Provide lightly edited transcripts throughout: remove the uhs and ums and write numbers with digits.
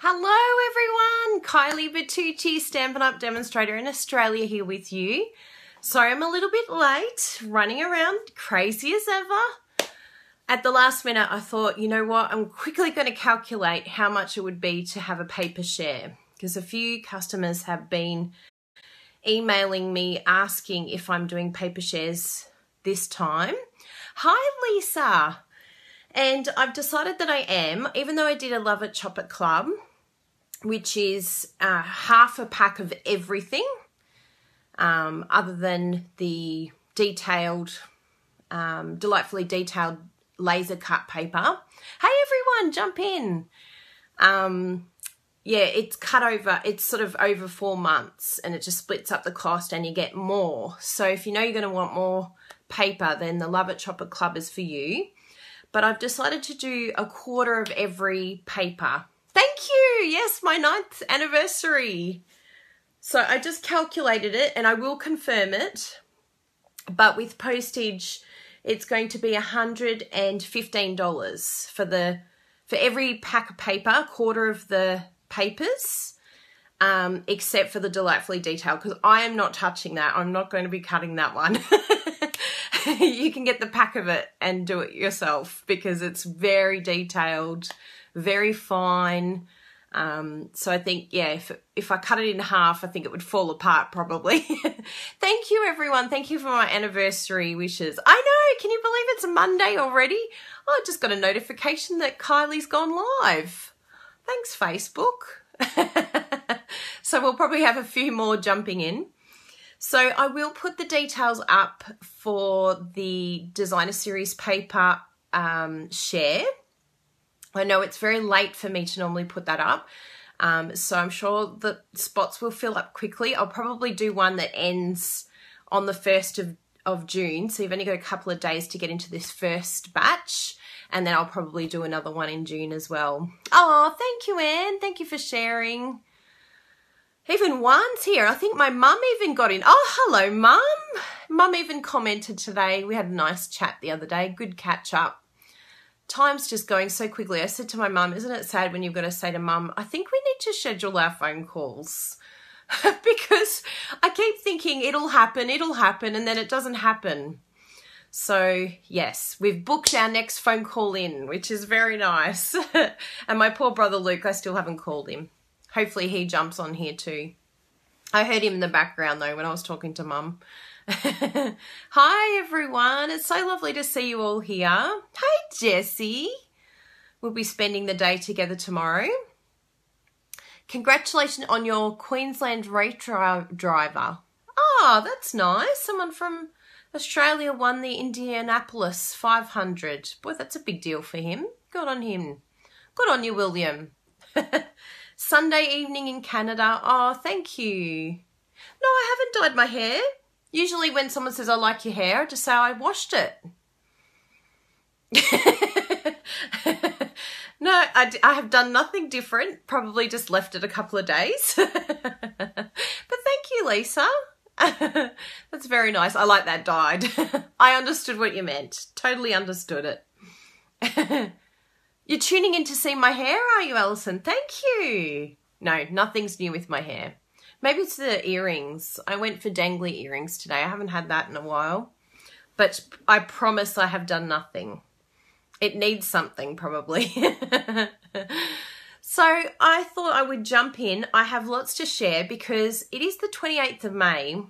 Hello everyone, Kylie Bertucci, Stampin' Up! Demonstrator in Australia here with you. Sorry I'm a little bit late, running around crazy as ever. At the last minute I thought, you know what, I'm quickly going to calculate how much it would be to have a paper share, because a few customers have been emailing me asking if I'm doing paper shares this time. Hi Lisa! And I've decided that I am, even though I did a Love It Chop It Club, which is half a pack of everything, other than the detailed, delightfully detailed laser cut paper. Hey everyone, jump in. Yeah, it's cut over, it's sort of over 4 months and it just splits up the cost and you get more. So if you know you're going to want more paper, then the Love It Chop It Club is for you. But I've decided to do a quarter of every paper. Thank you! Yes, my 9th anniversary. So I just calculated it and I will confirm it. But with postage, it's going to be $115 for every pack of paper, quarter of the papers, except for the delightfully detailed, because I am not touching that. I'm not going to be cutting that one. You can get the pack of it and do it yourself because it's very detailed, very fine. So I think, yeah, if I cut it in half, I think it would fall apart probably. Thank you, everyone. Thank you for my anniversary wishes. I know, can you believe it's a Monday already? Oh, I just got a notification that Kylie's gone live. Thanks, Facebook. So we'll probably have a few more jumping in. So I will put the details up for the designer series paper share. I know it's very late for me to normally put that up, so I'm sure the spots will fill up quickly. I'll probably do one that ends on the 1st of June, so you've only got a couple of days to get into this first batch, and then I'll probably do another one in June as well. Oh, thank you, Anne. Thank you for sharing. Even Juan's here. I think my mum even got in. Oh, hello, Mum. Mum even commented today. We had a nice chat the other day. Good catch up. Time's just going so quickly. I said to my mum, isn't it sad when you've got to say to Mum, I think we need to schedule our phone calls because I keep thinking it'll happen, and then it doesn't happen. So, yes, we've booked our next phone call in, which is very nice. And my poor brother Luke, I still haven't called him. Hopefully he jumps on here too. I heard him in the background though when I was talking to Mum. Hi everyone, it's so lovely to see you all here. Hey Jessie, we'll be spending the day together tomorrow. Congratulations on your Queensland race driver. Oh, that's nice. Someone from Australia won the Indianapolis 500. Boy, that's a big deal for him. Good on him. Good on you, William. Sunday evening in Canada. Oh, thank you. No, I haven't dyed my hair. Usually when someone says, I like your hair, I just say I washed it. No, I have done nothing different. Probably just left it a couple of days. But thank you, Lisa. That's very nice. I like that dyed. I understood what you meant. Totally understood it. You're tuning in to see my hair, are you, Alison? Thank you. No, nothing's new with my hair. Maybe it's the earrings. I went for dangly earrings today. I haven't had that in a while. But I promise I have done nothing. It needs something, probably. So I thought I would jump in. I have lots to share because it is the 28th of May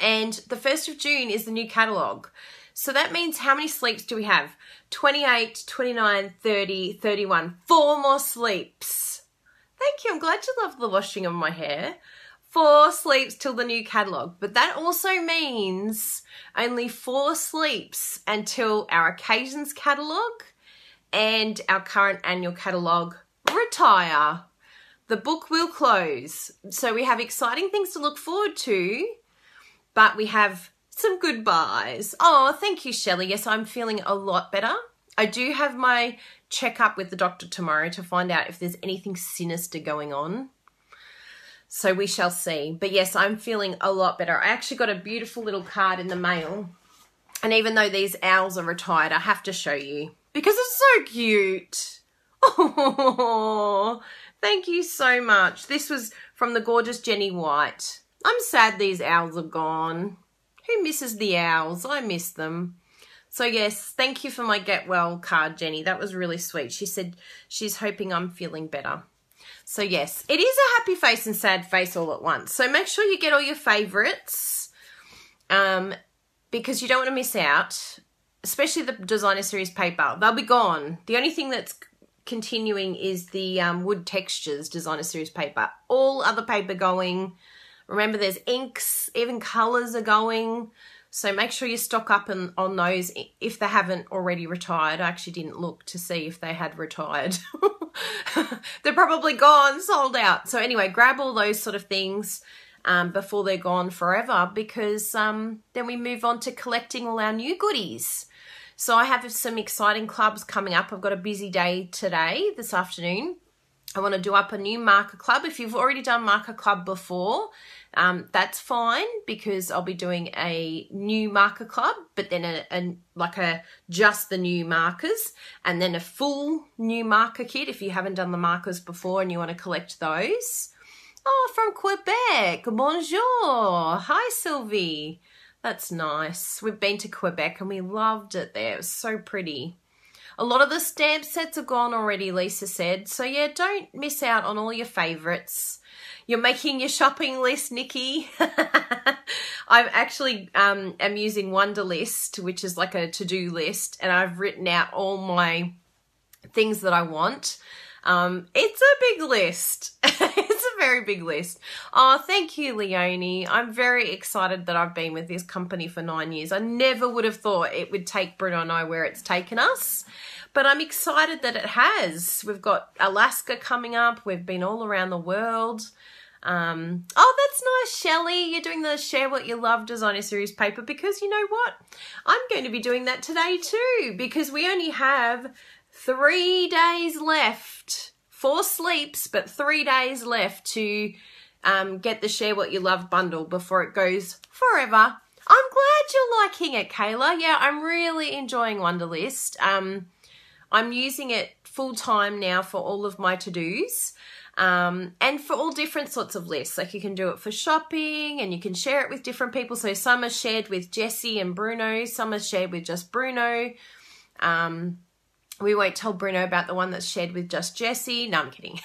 and the 1st of June is the new catalogue. So that means how many sleeps do we have? 28, 29, 30, 31. 4 more sleeps. Thank you. I'm glad you love the washing of my hair. 4 sleeps till the new catalogue. But that also means only 4 sleeps until our occasions catalogue and our current annual catalogue retire. The book will close. So we have exciting things to look forward to, but we have some goodbyes. Oh, thank you, Shelley. Yes, I'm feeling a lot better. I do have my checkup with the doctor tomorrow to find out if there's anything sinister going on. So we shall see. But yes, I'm feeling a lot better. I actually got a beautiful little card in the mail. And even though these owls are retired, I have to show you because it's so cute. Oh, Thank you so much. This was from the gorgeous Jenny White. I'm sad these owls are gone. Who misses the owls? I miss them. So yes, thank you for my get well card, Jenny. That was really sweet. She said she's hoping I'm feeling better. So yes, it is a happy face and sad face all at once. So make sure you get all your favourites because you don't want to miss out, especially the designer series paper. They'll be gone. The only thing that's continuing is the wood textures designer series paper. All other paper going. Remember, there's inks, even colours are going. So make sure you stock up on those if they haven't already retired. I actually didn't look to see if they had retired. They're probably gone, sold out. So anyway, grab all those sort of things before they're gone forever, because then we move on to collecting all our new goodies. So I have some exciting clubs coming up. I've got a busy day today, this afternoon. I want to do up a new marker club. If you've already done marker club before, that's fine, because I'll be doing a new marker club, but then just the new markers, and then a full new marker kit if you haven't done the markers before and you want to collect those. Oh, from Quebec. Bonjour. Hi, Sylvie. That's nice. We've been to Quebec and we loved it there. It was so pretty. A lot of the stamp sets are gone already, Lisa said. So yeah, don't miss out on all your favourites. You're making your shopping list, Nikki. I'm actually am using Wunderlist, which is like a to-do list, and I've written out all my things that I want. It's a big list. It's a very big list. Oh, thank you, Leonie. I'm very excited that I've been with this company for 9 years. I never would have thought it would take Bruno and I where it's taken us, but I'm excited that it has. We've got Alaska coming up. We've been all around the world. Oh, that's nice, Shelley. You're doing the Share What You Love designer series paper, because you know what? I'm going to be doing that today too, because we only have 3 days left. 4 sleeps, but 3 days left to get the Share What You Love bundle before it goes forever. I'm glad you're liking it, Kayla. Yeah, I'm really enjoying Wunderlist. I'm using it full time now for all of my to-dos. And for all different sorts of lists. Like you can do it for shopping and you can share it with different people. So some are shared with Jessie and Bruno, some are shared with just Bruno. We won't tell Bruno about the one that's shared with just Jessie. No, I'm kidding.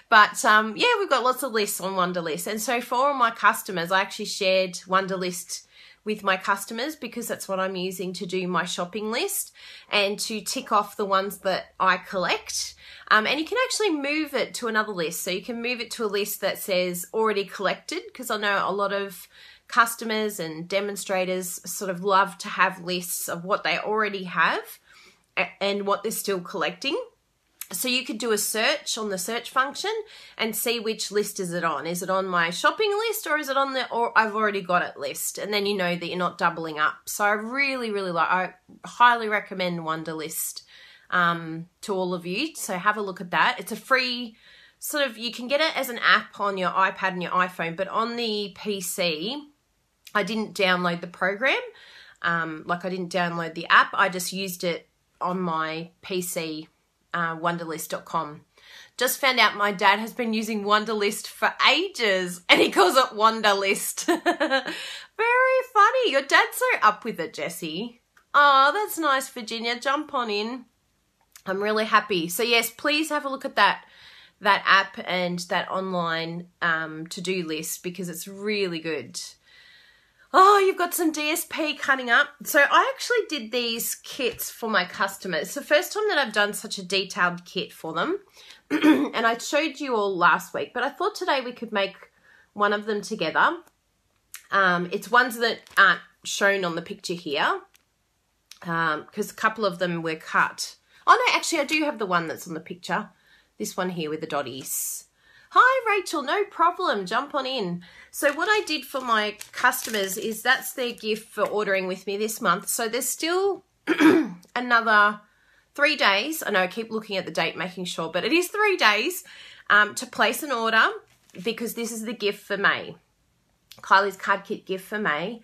But yeah, we've got lots of lists on Wunderlist. And so for all my customers, I actually shared Wunderlist with my customers, because that's what I'm using to do my shopping list and to tick off the ones that I collect. And you can actually move it to another list. So you can move it to a list that says already collected, because I know a lot of customers and demonstrators sort of love to have lists of what they already have and what they're still collecting. So you could do a search on the search function and see which list is it on. Is it on my shopping list, or is it on the or I've already got it list? And then you know that you're not doubling up. So I really, really I highly recommend Wunderlist to all of you. So have a look at that. It's a free sort of, you can get it as an app on your iPad and your iPhone, but on the PC, I didn't download the program. Like I didn't download the app. I just used it on my PC. Wunderlist.com. Just found out my dad has been using Wunderlist for ages and he calls it Wunderlist. Very funny. Your dad's so up with it, Jessie. Oh, that's nice, Virginia. Jump on in. I'm really happy. So yes, please have a look at that app and that online to-do list, because it's really good. Oh, you've got some DSP coming up. So I actually did these kits for my customers. It's the first time that I've done such a detailed kit for them. And I showed you all last week, but I thought today we could make one of them together. It's ones that aren't shown on the picture here, because a couple of them were cut. Oh no, actually I do have the one that's on the picture. This one here with the dotties. Hi, Rachel. No problem. Jump on in. So what I did for my customers is that's their gift for ordering with me this month. So there's still another 3 days. I know I keep looking at the date, making sure, but it is 3 days to place an order, because this is the gift for May. Kylie's card kit gift for May.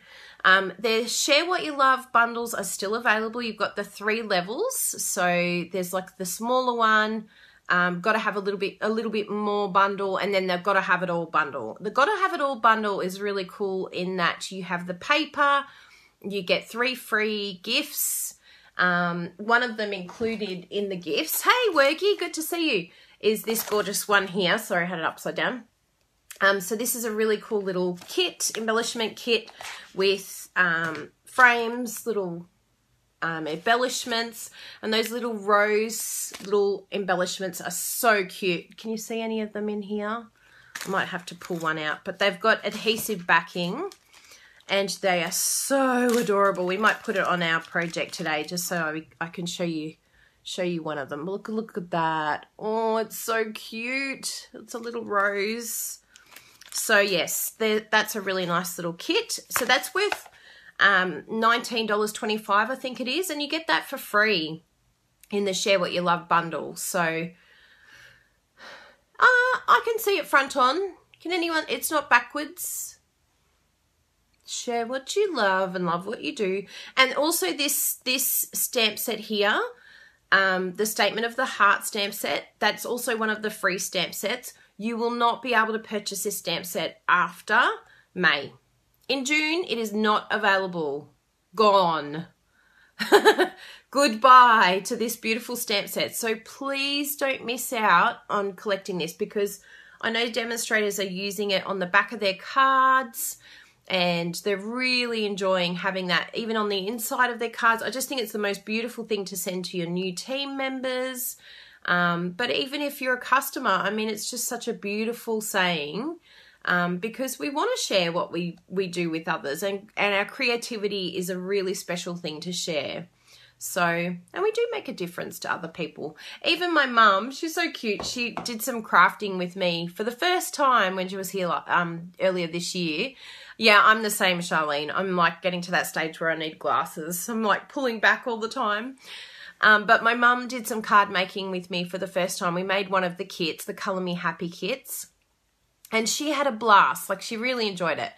Their Share What You Love bundles are still available. You've got the 3 levels. So there's like the smaller one, got to have a little bit more bundle, and then they've got to have it all bundle. The got to have it all bundle is really cool in that you have the paper, you get 3 free gifts. One of them included in the gifts, hey Wergy, good to see you, is this gorgeous one here. Sorry, I had it upside down. So this is a really cool little kit, embellishment kit with frames, little embellishments, and those little rose little embellishments are so cute. Can you see any of them in here? I might have to pull one out, but they've got adhesive backing and they are so adorable. We might put it on our project today just so I can show you one of them. Look at that. Oh, it's so cute. It's a little rose. So yes, that's a really nice little kit. So that's worth $19.25, I think it is, and you get that for free in the Share What You Love bundle. So I can see it front on. Can anyone? It's not backwards. Share what you love and love what you do. And also this stamp set here, the Statement of the Heart stamp set, that's also one of the free stamp sets. You will not be able to purchase this stamp set after May. In June, it is not available. Gone. Goodbye to this beautiful stamp set. So please don't miss out on collecting this, because I know demonstrators are using it on the back of their cards and they're really enjoying having that even on the inside of their cards. I just think it's the most beautiful thing to send to your new team members. But even if you're a customer, I mean, it's just such a beautiful saying, because we want to share what we do with others, and our creativity is a really special thing to share. So, and we do make a difference to other people. Even my mum, she's so cute. She did some crafting with me for the first time when she was here earlier this year. Yeah, I'm the same, Charlene. I'm like getting to that stage where I need glasses. I'm like pulling back all the time. But my mum did some card making with me for the first time. We made one of the kits, the Colour Me Happy kits, and she had a blast. Like, she really enjoyed it.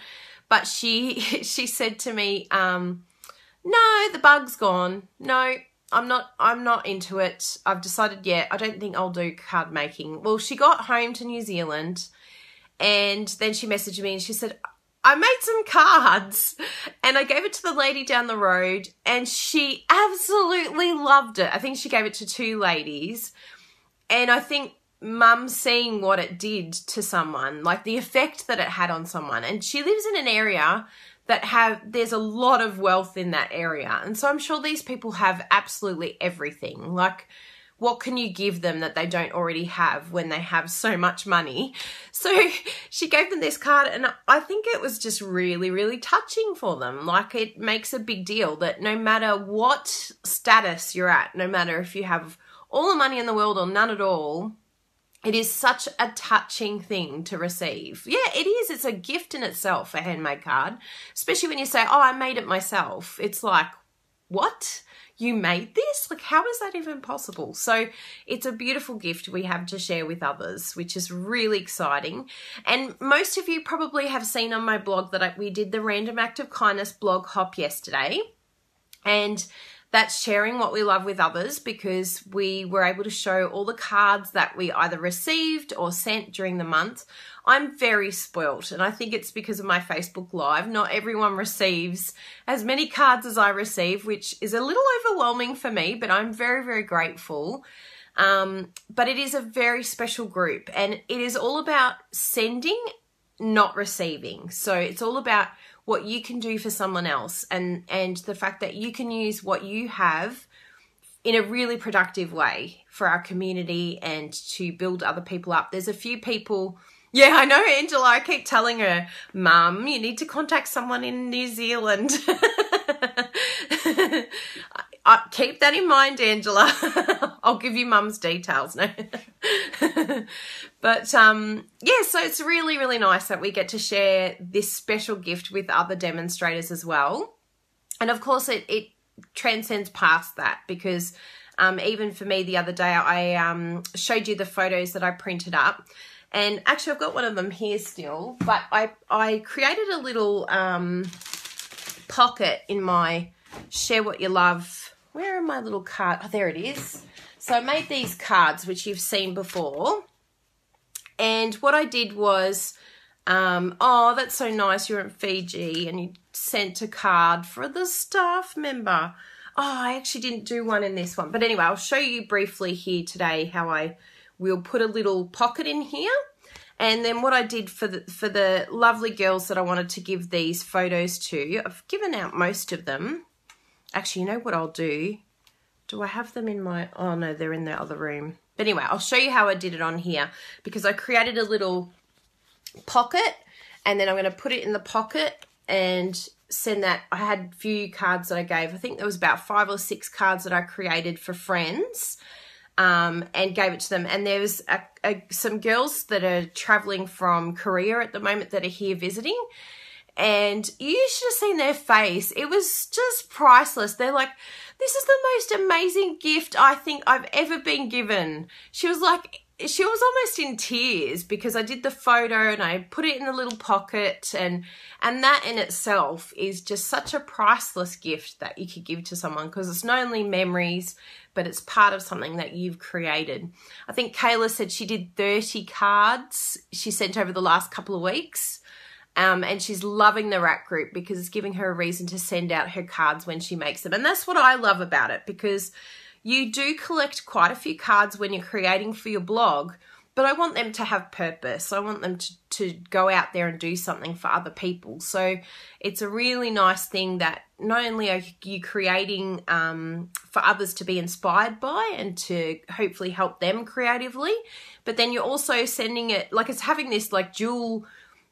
But she said to me, no, the bug's gone. No, I'm not into it. I've decided, I don't think I'll do card making. Well, she got home to New Zealand and then she messaged me and she said, I made some cards, and I gave it to the lady down the road and she absolutely loved it. I think she gave it to 2 ladies, and I think Mum seeing what it did to someone, like the effect that it had on someone, and she lives in an area that there's a lot of wealth in that area, and so I'm sure these people have absolutely everything. Like, what can you give them that they don't already have when they have so much money? So she gave them this card, and I think it was just really, really touching for them. Like, it makes a big deal that no matter what status you're at, no matter if you have all the money in the world or none at all, it is such a touching thing to receive. Yeah, it is. It's a gift in itself, a handmade card, especially when you say, oh, I made it myself. It's like, what? You made this? Like, how is that even possible? So it's a beautiful gift we have to share with others, which is really exciting. And most of you probably have seen on my blog that we did the Random Act of Kindness blog hop yesterday. And that's sharing what we love with others, because we were able to show all the cards that we either received or sent during the month. I'm very spoilt, and I think it's because of my Facebook Live. Not everyone receives as many cards as I receive, which is a little overwhelming for me, but I'm very, very grateful. But it is a very special group, and it is all about sending, not receiving. So it's all about what you can do for someone else, and the fact that you can use what you have in a really productive way for our community and to build other people up. There's a few people, yeah, I know, Angela, I keep telling her, Mum, you need to contact someone in New Zealand. Keep that in mind, Angela. I'll give you Mum's details. No. But yeah, so it's really, really nice that we get to share this special gift with other demonstrators as well. And of course, it transcends past that, because even for me the other day, I showed you the photos that I printed up. And actually, I've got one of them here still, but I created a little pocket in my Share What You Love. Where are my little cards? Oh, there it is. So I made these cards, which you've seen before. And what I did was, oh, that's so nice. You're in Fiji and you sent a card for the staff member. Oh, I actually didn't do one in this one. But anyway, I'll show you briefly here today how I will put a little pocket in here. And then what I did for the lovely girls that I wanted to give these photos to, I've given out most of them. Actually, you know what I'll do? Do I have them in my... Oh, no, they're in the other room. But anyway, I'll show you how I did it on here because I created a little pocket and then I'm going to put it in the pocket and send that. I had a few cards that I gave. I think there was about 5 or 6 cards that I created for friends. And gave it to them. And there's some girls that are traveling from Korea at the moment that are here visiting. And you should have seen their face. It was just priceless. They're like, this is the most amazing gift I think I've ever been given. She was almost in tears because I did the photo and I put it in a little pocket, and that in itself is just such a priceless gift that you could give to someone because it's not only memories, but it's part of something that you've created. I think Kayla said she did 30 cards she sent over the last couple of weeks. And she's loving the Rack Group because it's giving her a reason to send out her cards when she makes them. And that's what I love about it, because you do collect quite a few cards when you're creating for your blog, but I want them to have purpose. I want them to go out there and do something for other people. So it's a really nice thing that not only are you creating for others to be inspired by and to hopefully help them creatively, but then you're also sending it, like it's having this like dual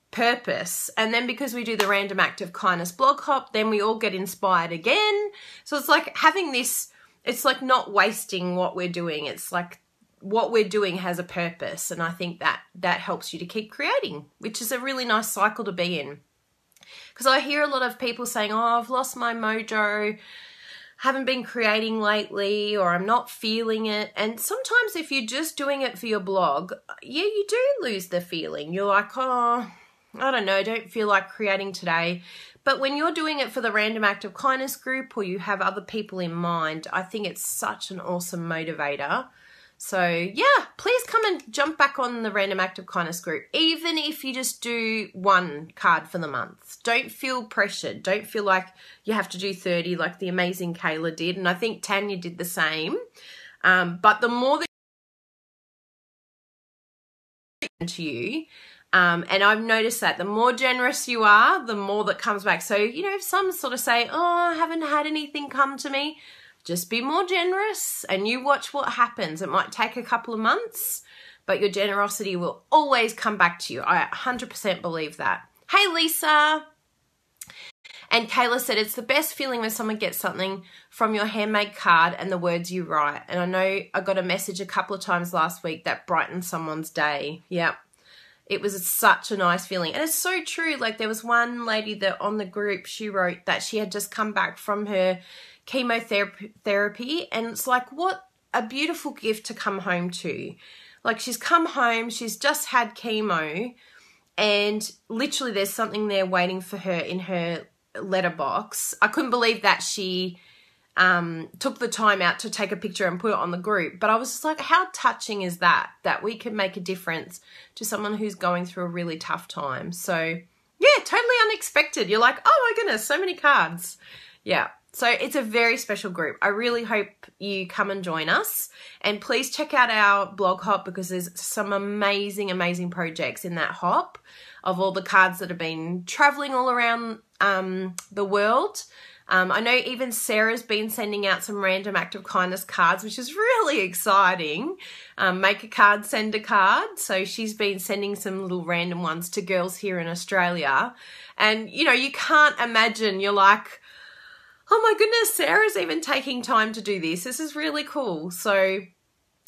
purpose. And then because we do the Random Act of Kindness blog hop, then we all get inspired again. So it's like having this, it's like not wasting what we're doing. It's like what we're doing has a purpose. And I think that helps you to keep creating, which is a really nice cycle to be in. Because I hear a lot of people saying, oh, I've lost my mojo, haven't been creating lately, or I'm not feeling it. And sometimes if you're just doing it for your blog, yeah, you do lose the feeling. You're like, oh, I don't know, don't feel like creating today. But when you're doing it for the Random Act of Kindness group, or you have other people in mind, I think it's such an awesome motivator. So yeah, please come and jump back on the Random Act of Kindness group, even if you just do 1 card for the month. Don't feel pressured. Don't feel like you have to do 30 like the amazing Kayla did. And I think Tanya did the same. But the more that to you, and I've noticed that the more generous you are, the more that comes back. So, you know, if some sort of say, oh, I haven't had anything come to me, just be more generous and you watch what happens. It might take a couple of months, but your generosity will always come back to you. I 100% believe that. Hey, Lisa. And Kayla said, it's the best feeling when someone gets something from your handmade card and the words you write. And I know I got a message a couple of times last week that brightened someone's day. Yep. It was such a nice feeling. And it's so true. Like there was one lady that on the group, she wrote that she had just come back from her chemotherapy. And it's like, what a beautiful gift to come home to. Like she's come home, she's just had chemo, and literally there's something there waiting for her in her letterbox. I couldn't believe that she took the time out to take a picture and put it on the group. But I was just like, how touching is that we can make a difference to someone who's going through a really tough time. So yeah, totally unexpected. You're like, oh my goodness, so many cards. Yeah. So it's a very special group. I really hope you come and join us. And please check out our blog hop because there's some amazing, amazing projects in that hop of all the cards that have been traveling all around the world. I know even Sarah's been sending out some Random Act of Kindness cards, which is really exciting. Make a card, send a card. So she's been sending some little random ones to girls here in Australia. And, you know, you can't imagine, you're like, oh my goodness, Sarah's even taking time to do this. This is really cool. So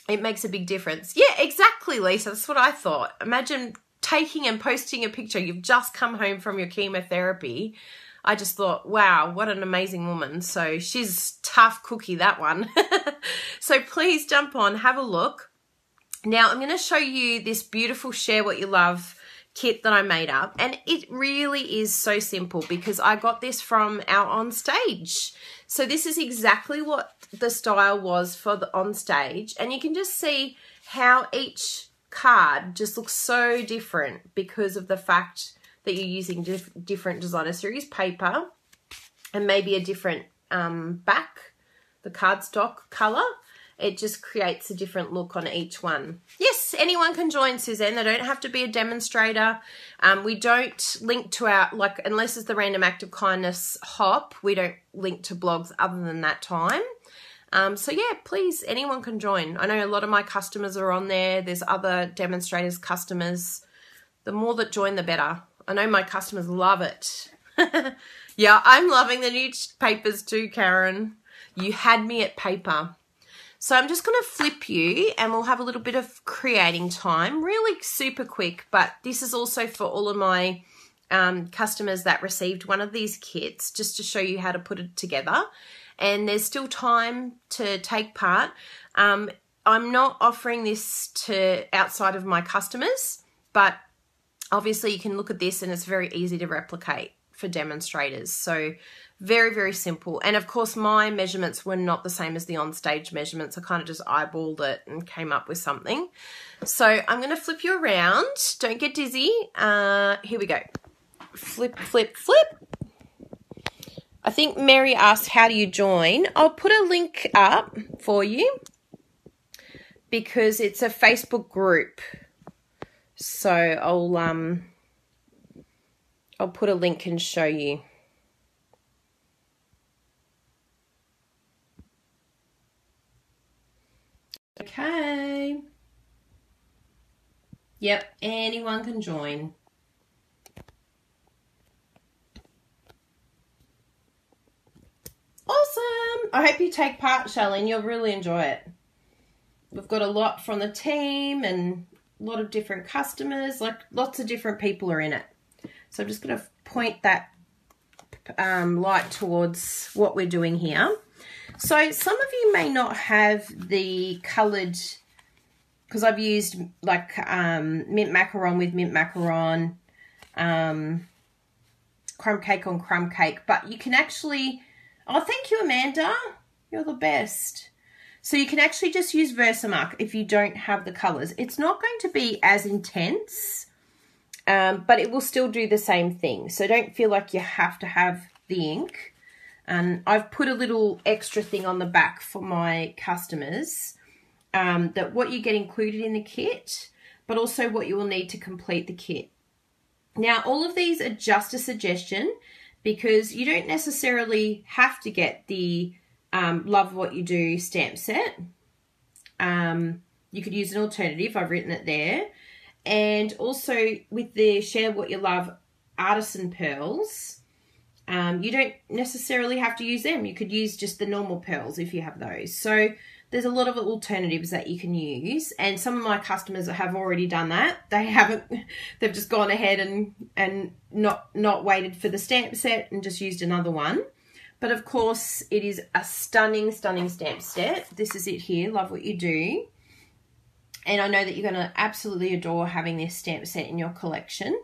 it makes a big difference. Yeah, exactly, Lisa. That's what I thought. Imagine taking and posting a picture. You've just come home from your chemotherapy. I just thought, wow, what an amazing woman. So she's tough cookie, that one. So please jump on, have a look. Now I'm going to show you this beautiful Share What You Love kit that I made up. And it really is so simple because I got this from our On Stage So this is exactly what the style was for the on stage, and you can just see how each card just looks so different because of the fact that you're using different designer series paper and maybe a different back, the cardstock colour. It just creates a different look on each one. Yes, anyone can join, Suzanne. They don't have to be a demonstrator. We don't link to our, like, unless it's the Random Act of Kindness hop, we don't link to blogs other than that time. So yeah, please, anyone can join. I know a lot of my customers are on there. There's other demonstrators, customers. The more that join, the better. I know my customers love it. Yeah, I'm loving the new papers too, Karen. You had me at paper. So I'm just going to flip you and we'll have a little bit of creating time, really super quick, but this is also for all of my customers that received one of these kits, just to show you how to put it together. And there's still time to take part. I'm not offering this to outside of my customers, but obviously you can look at this and it's very easy to replicate for demonstrators. So very, very simple. And of course, my measurements were not the same as the on-stage measurements. I kind of just eyeballed it and came up with something. So I'm going to flip you around. Don't get dizzy. Here we go. Flip, flip, flip. I think Mary asked, how do you join? I'll put a link up for you because it's a Facebook group. So I'll put a link and show you. Okay. Yep, anyone can join. Awesome. I hope you take part, Charlene. You'll really enjoy it. We've got a lot from the team and a lot of different customers, like lots of different people are in it. So I'm just going to point that light towards what we're doing here. So some of you may not have the coloured, because I've used like mint macaron with mint macaron, crumb cake on crumb cake, but you can actually, oh, thank you, Amanda. You're the best. So you can actually just use Versamark if you don't have the colours. It's not going to be as intense, but it will still do the same thing. So don't feel like you have to have the ink. And I've put a little extra thing on the back for my customers, that what you get included in the kit, but also what you will need to complete the kit. Now, all of these are just a suggestion because you don't necessarily have to get the Love What You Do stamp set. You could use an alternative. I've written it there. And also with the Share What You Love artisan pearls, you don't necessarily have to use them. You could use just the normal pearls if you have those. So there's a lot of alternatives that you can use. And some of my customers have already done that. They haven't, they've just gone ahead and not waited for the stamp set and just used another one. But of course, it is a stunning, stunning stamp set. This is it here, Love What You Do. And I know that you're going to absolutely adore having this stamp set in your collection.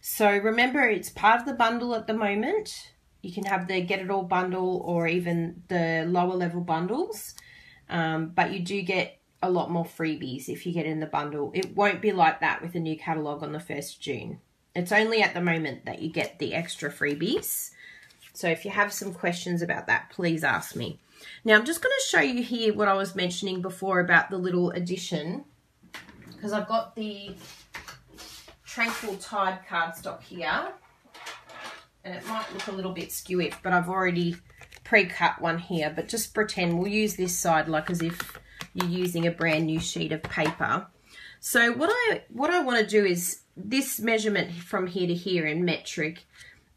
So remember, it's part of the bundle at the moment. You can have the Get It All bundle or even the lower level bundles. But you do get a lot more freebies if you get in the bundle. It won't be like that with the new catalogue on the 1st of June. It's only at the moment that you get the extra freebies. So if you have some questions about that, please ask me. Now I'm just going to show you here what I was mentioning before about the little addition, because I've got the Tranquil Tide cardstock here, and it might look a little bit skewy, but I've already pre-cut one here. But just pretend we'll use this side like as if you're using a brand new sheet of paper. So what I want to do is, this measurement from here to here in metric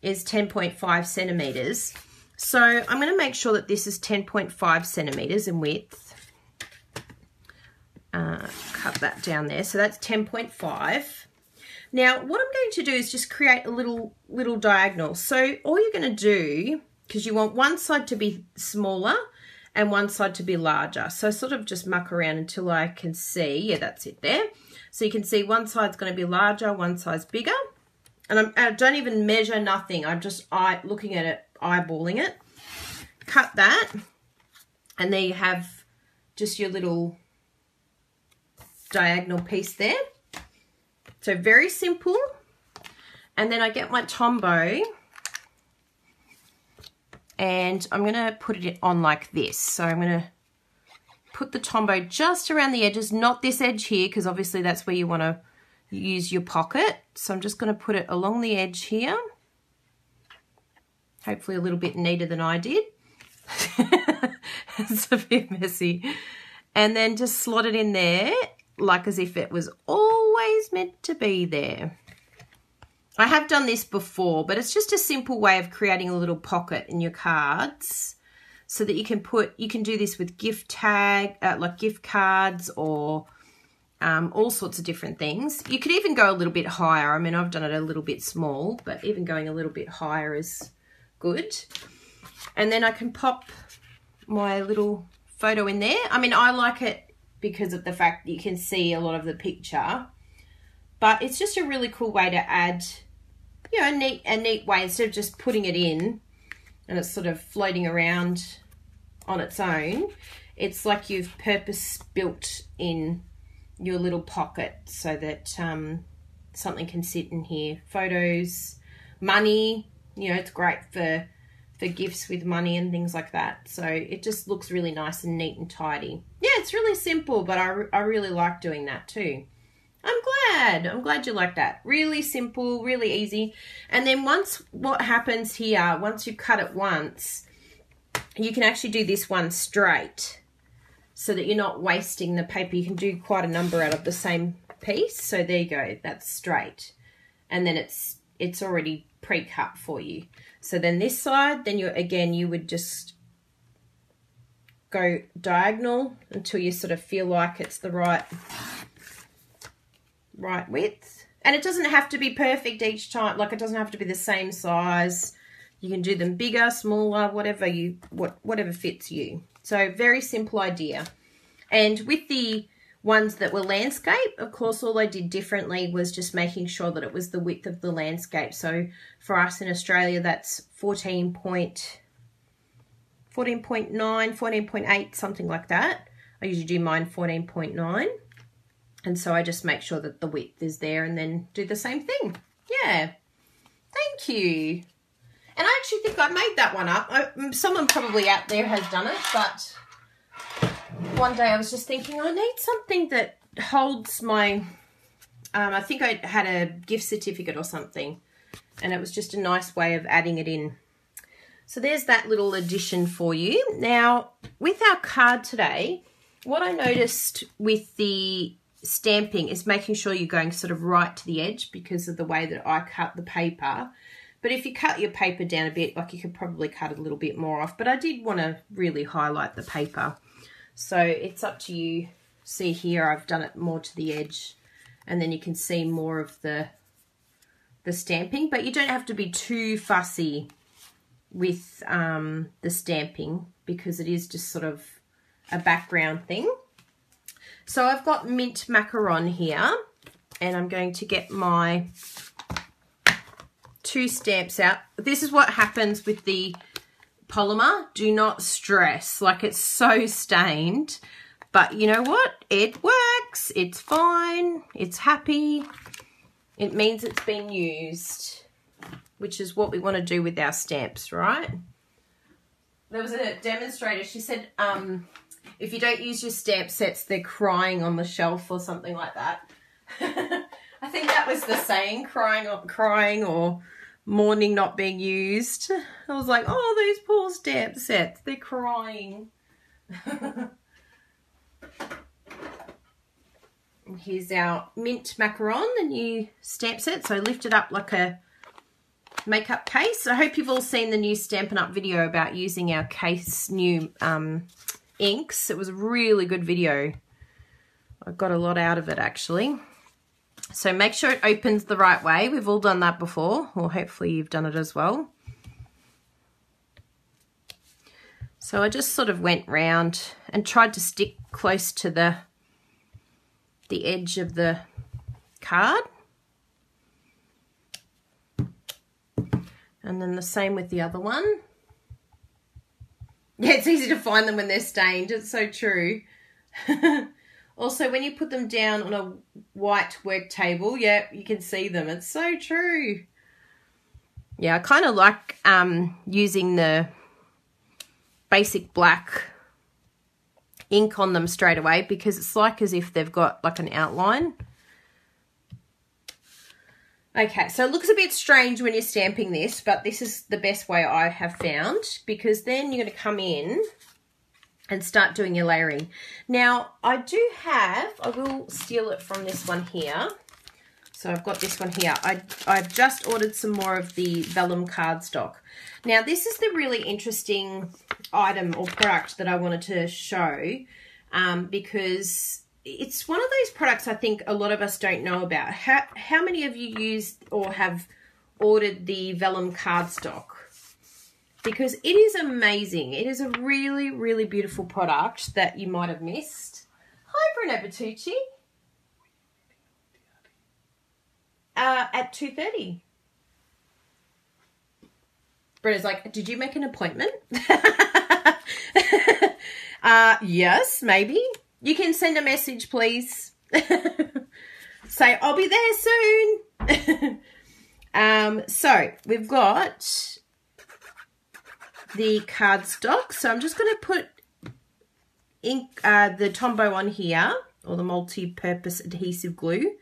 is 10.5 centimeters. So I'm going to make sure that this is 10.5 centimeters in width. Cut that down there. So that's 10.5. Now, what I'm going to do is just create a little diagonal. So all you're going to do, because you want one side to be smaller and one side to be larger. So sort of just muck around until I can see. Yeah, that's it there. So you can see one side's going to be larger, one side's bigger. And I don't even measure, nothing. I'm just looking at it, eyeballing it. cut that, and there you have just your little diagonal piece there. So very simple. And then I get my Tombow, and I'm going to put it on like this. So I'm going to put the Tombow just around the edges, not this edge here, because obviously that's where you want to use your pocket. So I'm just going to put it along the edge here. Hopefully a little bit neater than I did. It's a bit messy. And then just slot it in there like as if it was always meant to be there. I have done this before, but it's just a simple way of creating a little pocket in your cards so that you can do this with gift cards or all sorts of different things. You could even go a little bit higher. I mean, I've done it a little bit small, but even going a little bit higher is good. And then I can pop my little photo in there. I mean, I like it because of the fact that you can see a lot of the picture, but it's just a really cool way to add, you know, a neat way, instead of just putting it in and it's sort of floating around on its own. It's like you've purpose built in your little pocket so that something can sit in here. Photos, money, you know, it's great for gifts with money and things like that. So it just looks really nice and neat and tidy. Yeah, it's really simple, but I really like doing that too. I'm glad you like that. Really simple, really easy. And then what happens here, once you cut it once, you can actually do this one straight so that you're not wasting the paper. You can do quite a number out of the same piece. So there you go, that's straight. And then it's already pre-cut for you. So then this side, then you would just go diagonal until you sort of feel like it's the right width. And it doesn't have to be perfect each time. Like, it doesn't have to be the same size. You can do them bigger, smaller, whatever fits you. So very simple idea. And with the ones that were landscape, of course, all I did differently was just making sure that it was the width of the landscape. So for us in Australia, that's 14.9, 14.8, something like that. I usually do mine 14.9. And so I just make sure that the width is there and then do the same thing. Yeah. Thank you. And I actually think I made that one up. Someone probably out there has done it, but one day I was just thinking I need something that holds my, I think I had a gift certificate or something, and it was just a nice way of adding it in. So there's that little addition for you. Now, with our card today, what I noticed with the stamping is making sure you're going sort of right to the edge because of the way that I cut the paper. But if you cut your paper down a bit, like, you could probably cut a little bit more off. But I did want to really highlight the paper. So it's up to you. See here, I've done it more to the edge, and then you can see more of the stamping. But you don't have to be too fussy with the stamping because it is just sort of a background thing. So I've got mint macaron here, and I'm going to get my 2 stamps out. This is what happens with the polymer. Do not stress. Like, it's so stained, but you know what? It works. It's fine. It's happy. It means it's been used, which is what we want to do with our stamps, right? There was a demonstrator. She said, if you don't use your stamp sets, they're crying on the shelf or something like that. I think that was the saying, crying or mourning not being used. I was like, oh, those poor stamp sets, they're crying. Here's our mint macaron, the new stamp set. So lift it up like a makeup case. I hope you've all seen the new Stampin' Up video about using our case new inks. It was a really good video. I got a lot out of it, actually. So make sure it opens the right way. We've all done that before, or hopefully you've done it as well. So I just sort of went round and tried to stick close to the edge of the card. And then the same with the other one. Yeah, it's easy to find them when they're stained. It's so true. Also, when you put them down on a white work table, yeah, you can see them. It's so true. Yeah, I kind of like using the basic black ink on them straight away because it's like as if they've got like an outline. Okay, so it looks a bit strange when you're stamping this, but this is the best way I have found, because then you're going to come in and start doing your layering. Now, I will steal it from this one here. So I've got this one here. I've just ordered some more of the vellum cardstock. Now, this is the really interesting item or product that I wanted to show because it's one of those products I think a lot of us don't know about. How many of you used or have ordered the vellum cardstock? Because it is amazing. It is a really, really beautiful product that you might have missed. Hi, Bruno Bertucci. At 2:30. Bruno's like, did you make an appointment? Yes, maybe. You can send a message, please. Say, I'll be there soon. So we've got the cardstock. So I'm just going to put ink, the Tombow on here, or the multi-purpose adhesive glue.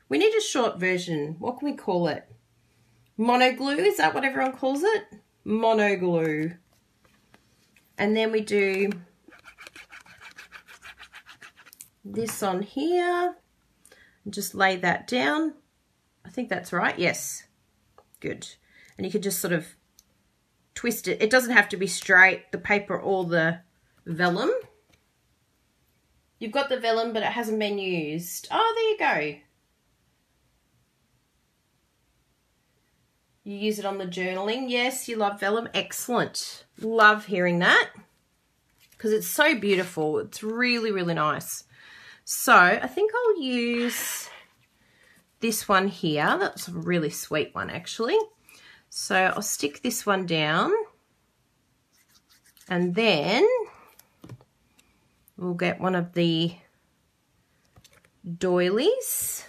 We need a short version. What can we call it? Mono glue, is that what everyone calls it? Mono glue. And then we do this on here. Just lay that down. I think that's right. Yes. Good. And you can just sort of twist it. It doesn't have to be straight, the paper or the vellum. You've got the vellum, but it hasn't been used. Oh, there you go. You use it on the journaling. Yes, you love vellum. Excellent. Love hearing that because it's so beautiful. It's really, really nice. So I think I'll use this one here. That's a really sweet one, actually. So I'll stick this one down and then we'll get one of the doilies.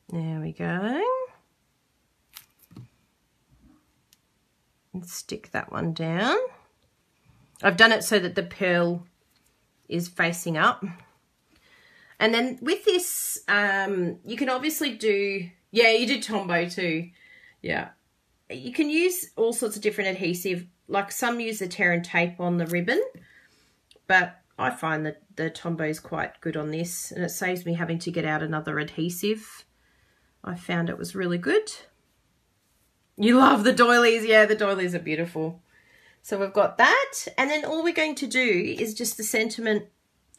There we go. And stick that one down. I've done it so that the pearl is facing up. And then with this, you can obviously do, yeah, you do Tombow too. Yeah. You can use all sorts of different adhesive, like some use the tear and tape on the ribbon, but I find that the Tombow is quite good on this and it saves me having to get out another adhesive. I found it was really good. You love the doilies. Yeah, the doilies are beautiful. So we've got that. And then all we're going to do is just the sentiment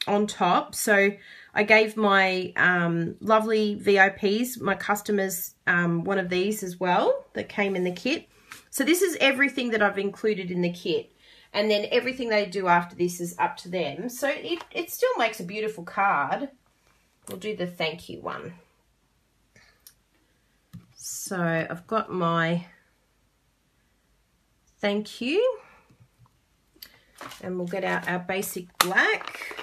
on top. So I gave my lovely VIPs, my customers, one of these as well that came in the kit. So this is everything that I've included in the kit. And then everything they do after this is up to them. So it still makes a beautiful card. We'll do the thank you one. So I've got my thank you, and we'll get out our basic black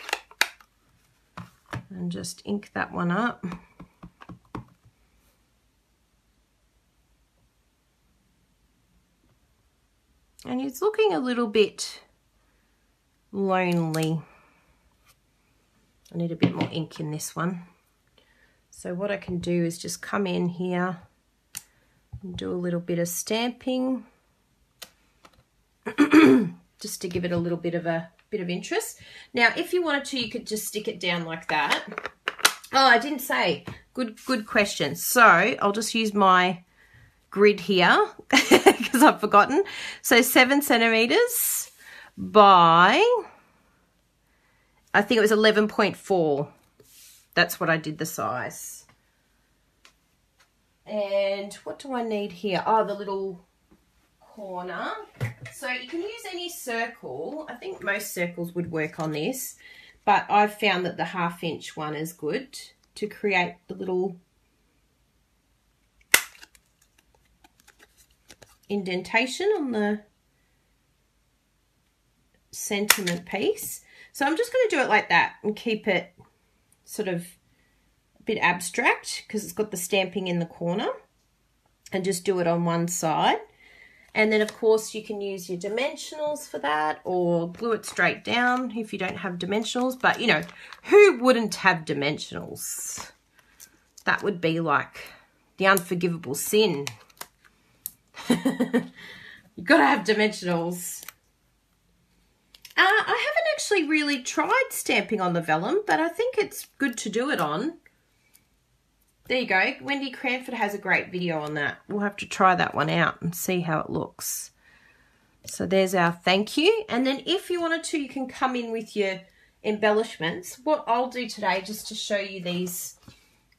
and just ink that one up. And it's looking a little bit lonely. I need a bit more ink in this one. So what I can do is just come in here and do a little bit of stamping just to give it a little bit of interest. Now, if you wanted to, you could just stick it down like that. Oh, I didn't say. Good question. So I'll just use my grid here because I've forgotten. So 7 centimeters by, I think it was 11.4. That's what I did the size. And what do I need here? Oh, the little corner. So you can use any circle. I think most circles would work on this, but I've found that the 1/2 inch one is good to create the little indentation on the sentiment piece. So I'm just going to do it like that and keep it sort of a bit abstract because it's got the stamping in the corner, and just do it on one side. And then, of course, you can use your dimensionals for that or glue it straight down if you don't have dimensionals. But, you know, who wouldn't have dimensionals? That would be like the unforgivable sin. You've got to have dimensionals. I haven't actually really tried stamping on the vellum, but I think it's good to do it on. There you go. Wendy Cranford has a great video on that. We'll have to try that one out and see how it looks. So there's our thank you. And then if you wanted to, you can come in with your embellishments. What I'll do today, just to show you these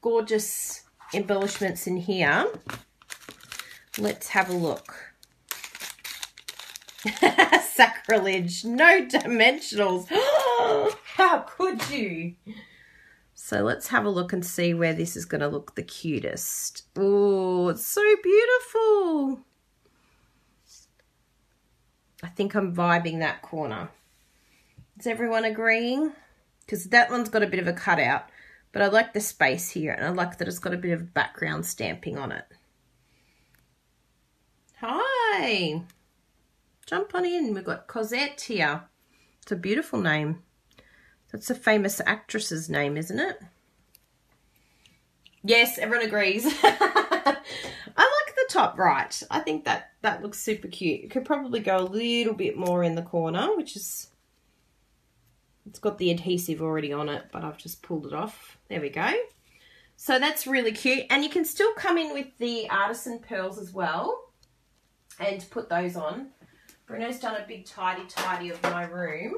gorgeous embellishments in here. Let's have a look. Sacrilege. No dimensionals. How could you? So let's have a look and see where this is going to look the cutest. Oh, it's so beautiful. I think I'm vibing that corner. Is everyone agreeing? Because that one's got a bit of a cutout, but I like the space here, and I like that it's got a bit of background stamping on it. Hi. Jump on in. We've got Cosette here. It's a beautiful name. That's a famous actress's name, isn't it? Yes, everyone agrees. I like the top right. I think that looks super cute. It could probably go a little bit more in the corner, which is, it's got the adhesive already on it, but I've just pulled it off. There we go. So that's really cute. And you can still come in with the artisan pearls as well and put those on. Bruno's done a big tidy of my room.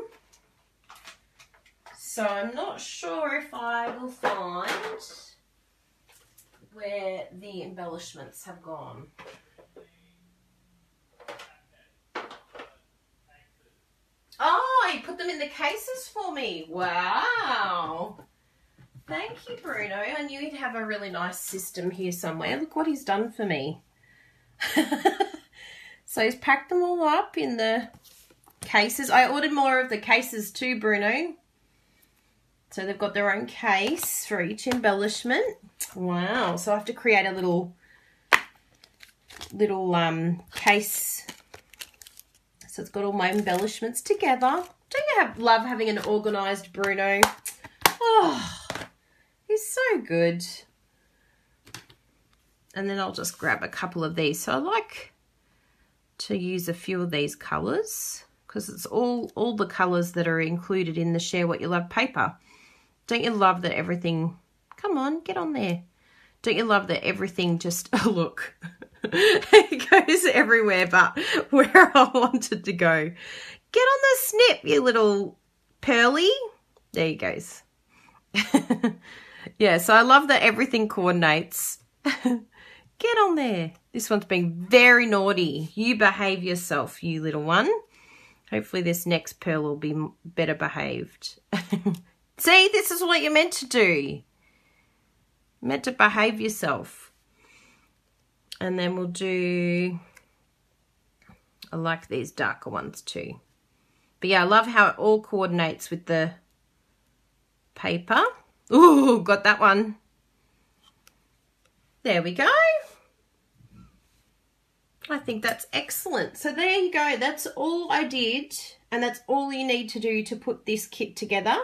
So I'm not sure if I will find where the embellishments have gone. Oh, you put them in the cases for me. Wow. Thank you, Bruno. I knew he'd have a really nice system here somewhere. Look what he's done for me. So he's packed them all up in the cases. I ordered more of the cases too, Bruno. So they've got their own case for each embellishment. Wow. So I have to create a little case. So it's got all my embellishments together. Don't you love having an organised Bruno? Oh, he's so good. And then I'll just grab a couple of these. So I like to use a few of these colours because it's all the colours that are included in the Share What You Love paper. Don't you love that everything, come on, get on there. Don't you love that everything just, oh look, it goes everywhere but where I wanted to go. Get on the snip, you little pearly. There he goes. Yeah, so I love that everything coordinates. Get on there. This one's being very naughty. You behave yourself, you little one. Hopefully this next pearl will be better behaved. See, this is what you're meant to do. You're meant to behave yourself. And then we'll do, I like these darker ones too. But yeah, I love how it all coordinates with the paper. Ooh, got that one. There we go. I think that's excellent. So there you go. That's all I did. And that's all you need to do to put this kit together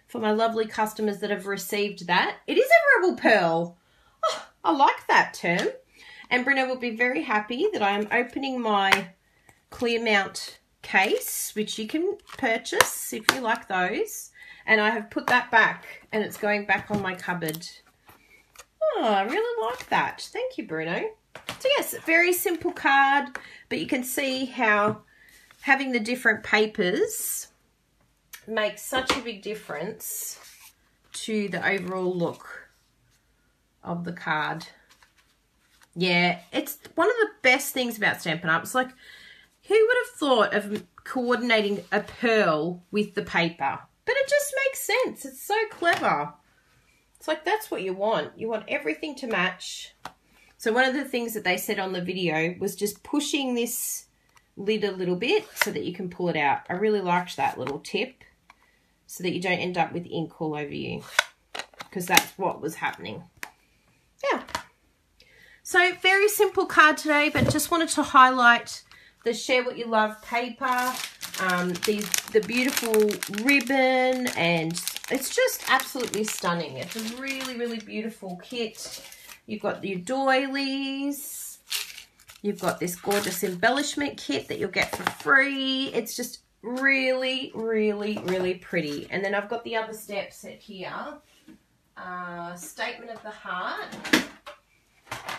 for my lovely customers that have received that. It is a Rebel Pearl. Oh, I like that term. And Bruno will be very happy that I am opening my clear mount case, which you can purchase if you like those. And I have put that back and it's going back on my cupboard. Oh, I really like that. Thank you, Bruno. So yes, very simple card, but you can see how having the different papers makes such a big difference to the overall look of the card. Yeah, it's one of the best things about Stampin' Up. It's like, who would have thought of coordinating a pearl with the paper? But it just makes sense. It's so clever. It's like, that's what you want. You want everything to match. So one of the things that they said on the video was just pushing this lid a little bit so that you can pull it out. I really liked that little tip so that you don't end up with ink all over you, because that's what was happening. Yeah. So very simple card today, but just wanted to highlight the Share What You Love paper, the beautiful ribbon, and it's just absolutely stunning. It's a really, really beautiful kit. You've got your doilies. You've got this gorgeous embellishment kit that you'll get for free. It's just really, really, really pretty. And then I've got the other step set here. Statement of the Heart.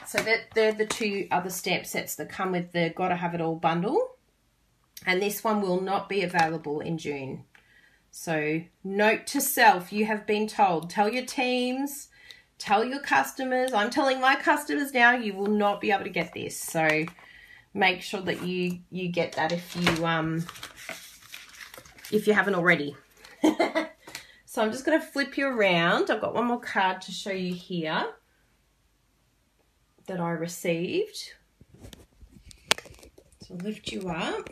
So they're the two other stamp sets that come with the Gotta Have It All bundle. And this one will not be available in June. So note to self, you have been told. Tell your teams, tell your customers. I'm telling my customers now, you will not be able to get this. So make sure that you get that if you haven't already. So I'm just going to flip you around. I've got one more card to show you here that I received. So I'll lift you up.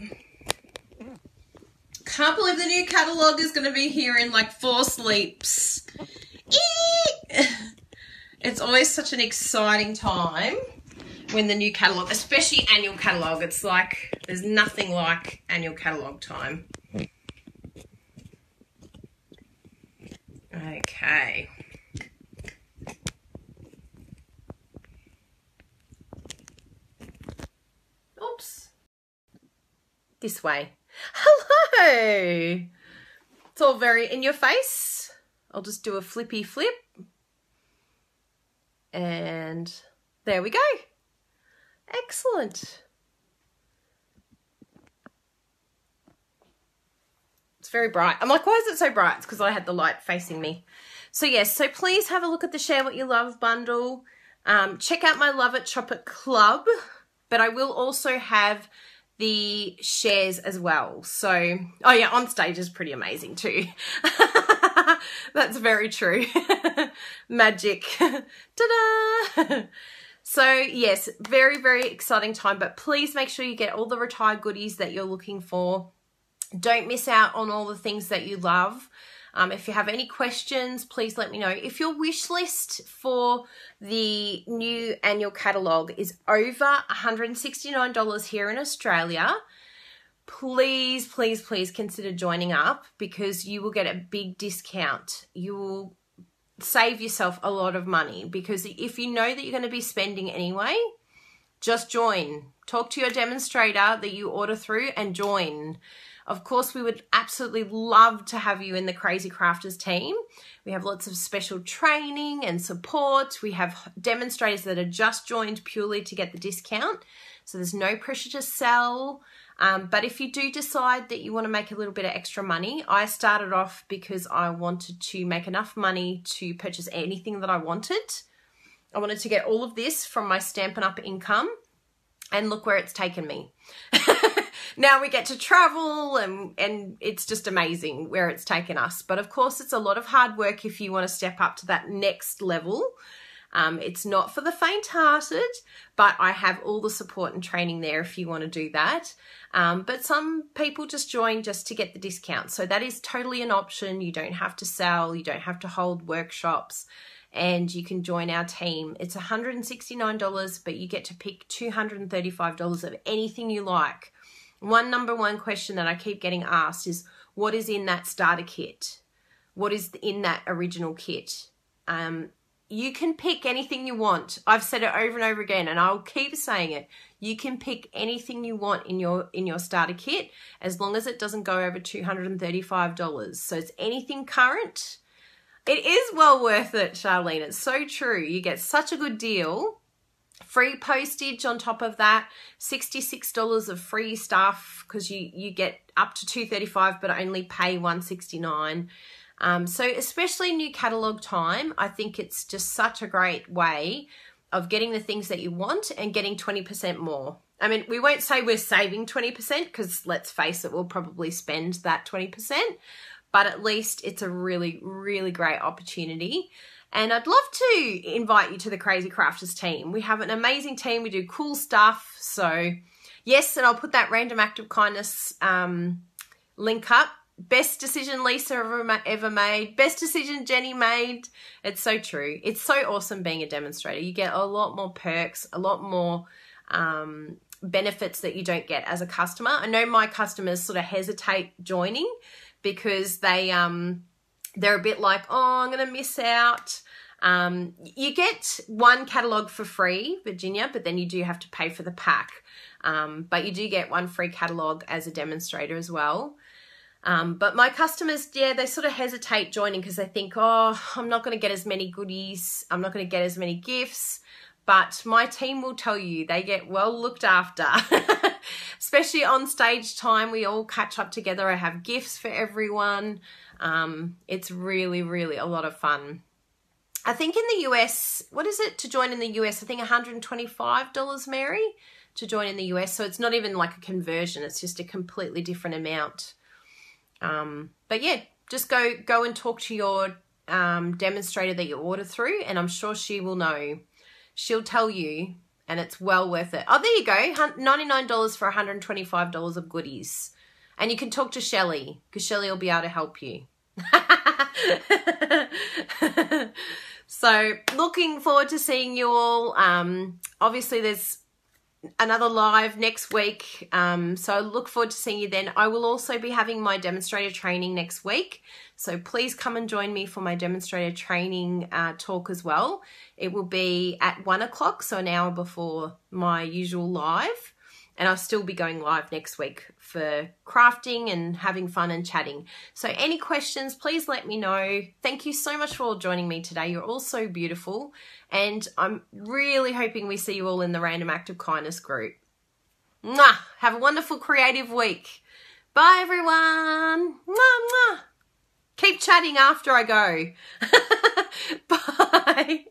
Can't believe the new catalogue is going to be here in like 4 sleeps. It's always such an exciting time when the new catalogue, especially annual catalogue, it's like there's nothing like annual catalogue time. Okay. Oops. This way. Hello. It's all very in your face. I'll just do a flippy flip. And there we go. Excellent. It's very bright. I'm like, why is it so bright? It's because I had the light facing me. So yes, so please have a look at the Share What You Love bundle. Check out my Love It, Shop It Club. But I will also have the shares as well. So, oh yeah, on stage is pretty amazing too. That's very true. Magic. Ta-da! So yes, very, very exciting time, but please make sure you get all the retired goodies that you're looking for. Don't miss out on all the things that you love. If you have any questions, please let me know. If your wish list for the new annual catalogue is over $169 here in Australia, please, please, please consider joining up, because you will get a big discount. You will save yourself a lot of money, because if you know that you're going to be spending anyway, just join. Talk to your demonstrator that you order through and join. Of course, we would absolutely love to have you in the Crazy Crafters team. We have lots of special training and support. We have demonstrators that are just joined purely to get the discount. So there's no pressure to sell. But if you do decide that you want to make a little bit of extra money, I started off because I wanted to make enough money to purchase anything that I wanted. I wanted to get all of this from my Stampin' Up! Income, and look where it's taken me. Now we get to travel, and it's just amazing where it's taken us. But of course, it's a lot of hard work if you want to step up to that next level. It's not for the faint-hearted, but I have all the support and training there if you want to do that. But some people just join just to get the discount. So that is totally an option. You don't have to sell. You don't have to hold workshops. And you can join our team. It's $169, but you get to pick $235 of anything you like. Number one question that I keep getting asked is, what is in that starter kit? What is in that original kit? You can pick anything you want. I've said it over and over again, and I'll keep saying it. You can pick anything you want in your starter kit, as long as it doesn't go over $235. So it's anything current. It is well worth it, Charlene. It's so true. You get such a good deal. Free postage on top of that, $66 of free stuff, because you get up to $235 but only pay $169. So especially new catalogue time, I think it's just such a great way of getting the things that you want and getting 20% more. I mean, we won't say we're saving 20%, because let's face it, we'll probably spend that 20%, but at least it's a really, really great opportunity. And I'd love to invite you to the Crazy Crafters team. We have an amazing team. We do cool stuff. So yes, and I'll put that Random Act of Kindness link up. Best decision Lisa ever made. Best decision Jenny made. It's so true. It's so awesome being a demonstrator. You get a lot more perks, a lot more benefits that you don't get as a customer. I know my customers sort of hesitate joining because they're a bit like, oh, I'm going to miss out. You get one catalogue for free, Virginia, but then you do have to pay for the pack. But you do get one free catalogue as a demonstrator as well. But my customers, yeah, they sort of hesitate joining because they think, oh, I'm not going to get as many goodies. I'm not going to get as many gifts. But my team will tell you they get well looked after. Especially on stage time, we all catch up together. I have gifts for everyone. It's really, really a lot of fun. I think in the US, what is it to join in the US? I think $125, Mary, to join in the US. So it's not even like a conversion. It's just a completely different amount. But yeah, just go and talk to your demonstrator that you order through, and I'm sure she will know. She'll tell you, and it's well worth it. Oh, there you go. $99 for $125 of goodies. And you can talk to Shelley, because Shelley will be able to help you. So looking forward to seeing you all. Obviously there's another live next week, so I look forward to seeing you then. I will also be having my demonstrator training next week, so please come and join me for my demonstrator training talk as well. It will be at 1 o'clock, so an hour before my usual live, and I'll still be going live next week for crafting and having fun and chatting. So any questions, please let me know. Thank you so much for all joining me today. You're all so beautiful, and I'm really hoping we see you all in the Random Act of Kindness group. Mwah! Have a wonderful creative week. Bye everyone. Mwah, mwah. Keep chatting after I go. Bye.